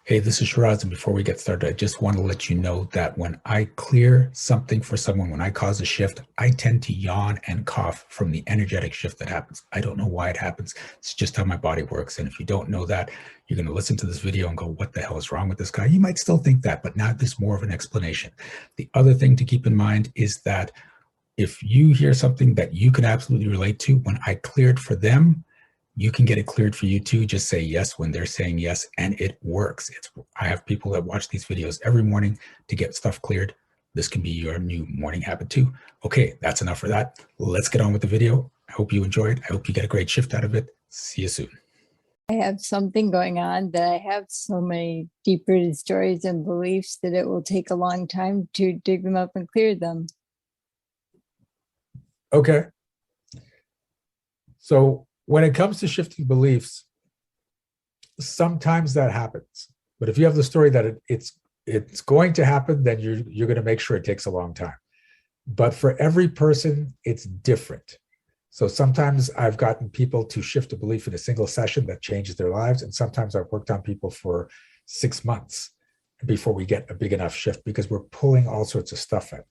Hey, this is Shiraz, and before we get started, I just want to let you know that when I clear something for someone, when I cause a shift, I tend to yawn and cough from the energetic shift that happens. I don't know why it happens. It's just how my body works. And if you don't know that, you're going to listen to this video and go, what the hell is wrong with this guy? You might still think that, but now there's more of an explanation. The other thing to keep in mind is that if you hear something that you can absolutely relate to, when I cleared for them, you can get it cleared for you too. Just say yes when they're saying yes, and it works. I have people that watch these videos every morning to get stuff cleared. This can be your new morning habit too. Okay, that's enough for that. Let's get on with the video. I hope you enjoy it. I hope you get a great shift out of it. See you soon. I have something going on that I have so many deep-rooted stories and beliefs that it will take a long time to dig them up and clear them. Okay. So when it comes to shifting beliefs, sometimes that happens. But if you have the story that it's going to happen, then you're going to make sure it takes a long time. But for every person, it's different. So sometimes I've gotten people to shift a belief in a single session that changes their lives. And sometimes I've worked on people for 6 months before we get a big enough shift because we're pulling all sorts of stuff in.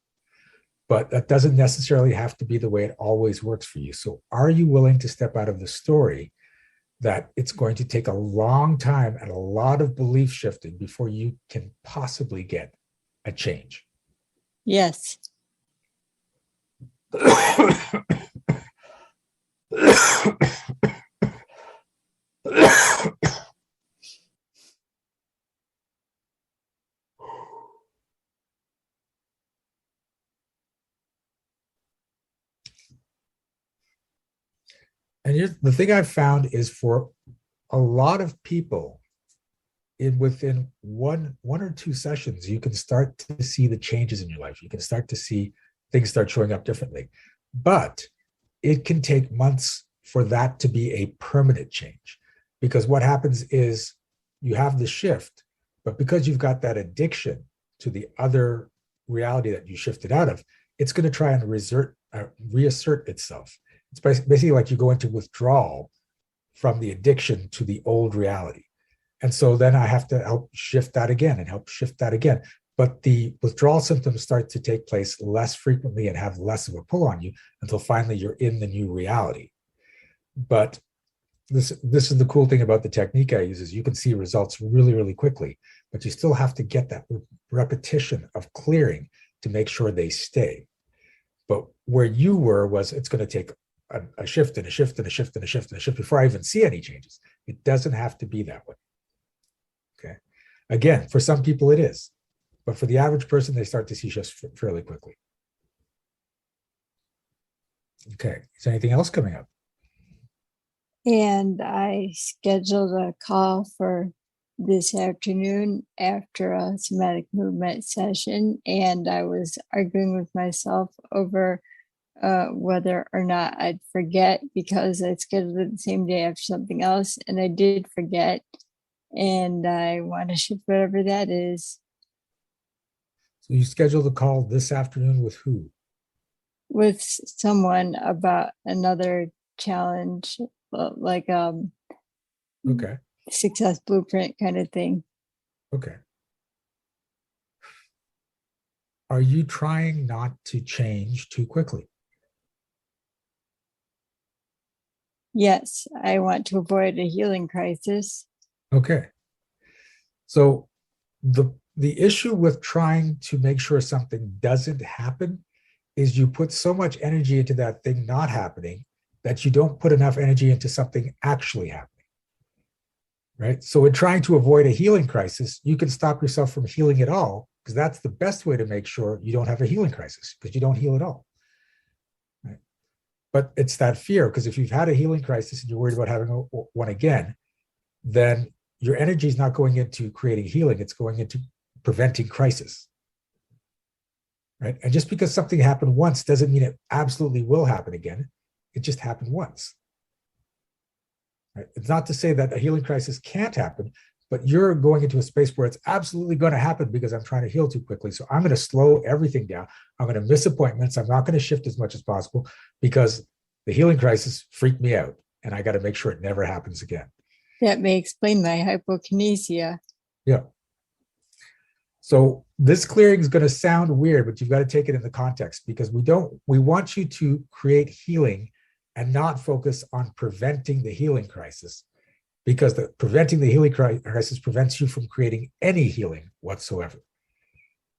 But that doesn't necessarily have to be the way it always works for you. So are you willing to step out of the story that it's going to take a long time and a lot of belief shifting before you can possibly get a change? Yes. And here's the thing I've found is for a lot of people, within one or two sessions, you can start to see the changes in your life. You can start to see things start showing up differently. But it can take months for that to be a permanent change. Because what happens is you have the shift, but because you've got that addiction to the other reality that you shifted out of, it's going to try and reassert itself. It's basically like you go into withdrawal from the addiction to the old reality. And so then I have to help shift that again and help shift that again. But the withdrawal symptoms start to take place less frequently and have less of a pull on you until finally you're in the new reality. But this is the cool thing about the technique I use is you can see results really, really quickly, but you still have to get that repetition of clearing to make sure they stay. But where you were was it's going to take a shift and a shift and a shift and a shift and a shift before I even see any changes. It doesn't have to be that way. Okay. Again, for some people it is, but for the average person, they start to see shifts fairly quickly. Okay. Is there anything else coming up? And I scheduled a call for this afternoon after a somatic movement session, and I was arguing with myself over whether or not I'd forget because I scheduled it the same day after something else, and I did forget, and I want to shift whatever that is. So you scheduled a call this afternoon with who? With someone about another challenge, like Okay. success blueprint kind of thing. Okay. Are you trying not to change too quickly? Yes, I want to avoid a healing crisis. Okay. So the issue with trying to make sure something doesn't happen is you put so much energy into that thing not happening that you don't put enough energy into something actually happening. Right? So in trying to avoid a healing crisis, you can stop yourself from healing at all because that's the best way to make sure you don't have a healing crisis because you don't heal at all. Right? But it's that fear because if you've had a healing crisis and you're worried about having one again, then your energy is not going into creating healing, it's going into preventing crisis. Right? And just because something happened once doesn't mean it absolutely will happen again. It just happened once. Right? It's not to say that a healing crisis can't happen, but you're going into a space where it's absolutely going to happen because I'm trying to heal too quickly. So I'm going to slow everything down. I'm going to miss appointments. I'm not going to shift as much as possible because the healing crisis freaked me out and I got to make sure it never happens again. That may explain my hypokinesia. Yeah. So this clearing is going to sound weird, but you've got to take it in the context, because we want you to create healing and not focus on preventing the healing crisis, because preventing the healing crisis prevents you from creating any healing whatsoever,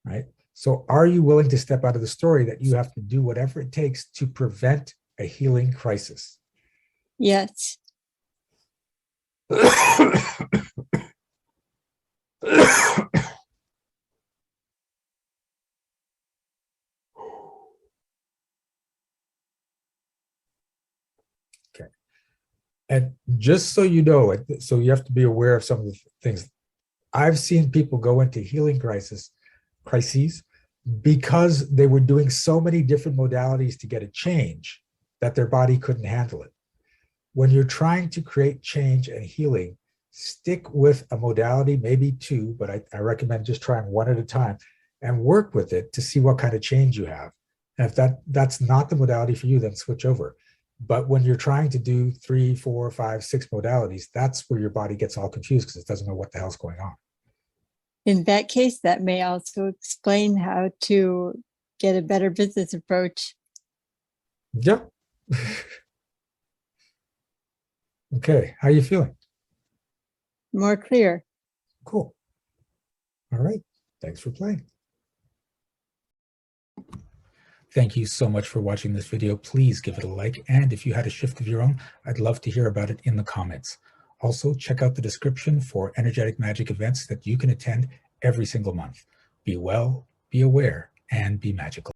right? So are you willing to step out of the story that you have to do whatever it takes to prevent a healing crisis? Yes. Okay. And just so you know, so you have to be aware of some of the things. I've seen people go into healing crises because they were doing so many different modalities to get a change that their body couldn't handle it. When you're trying to create change and healing, stick with a modality, maybe two, but I recommend just trying one at a time and work with it to see what kind of change you have. And if that's not the modality for you, then switch over. But when you're trying to do 3, 4, 5, 6 modalities, that's where your body gets all confused because it doesn't know what the hell's going on. In that case, that may also explain how to get a better business approach. Yep. Okay. How are you feeling? More clear. Cool. All right. Thanks for playing. Thank you so much for watching this video. Please give it a like. And if you had a shift of your own, I'd love to hear about it in the comments. Also, check out the description for energetic magic events that you can attend every single month. Be well, be aware, and be magical.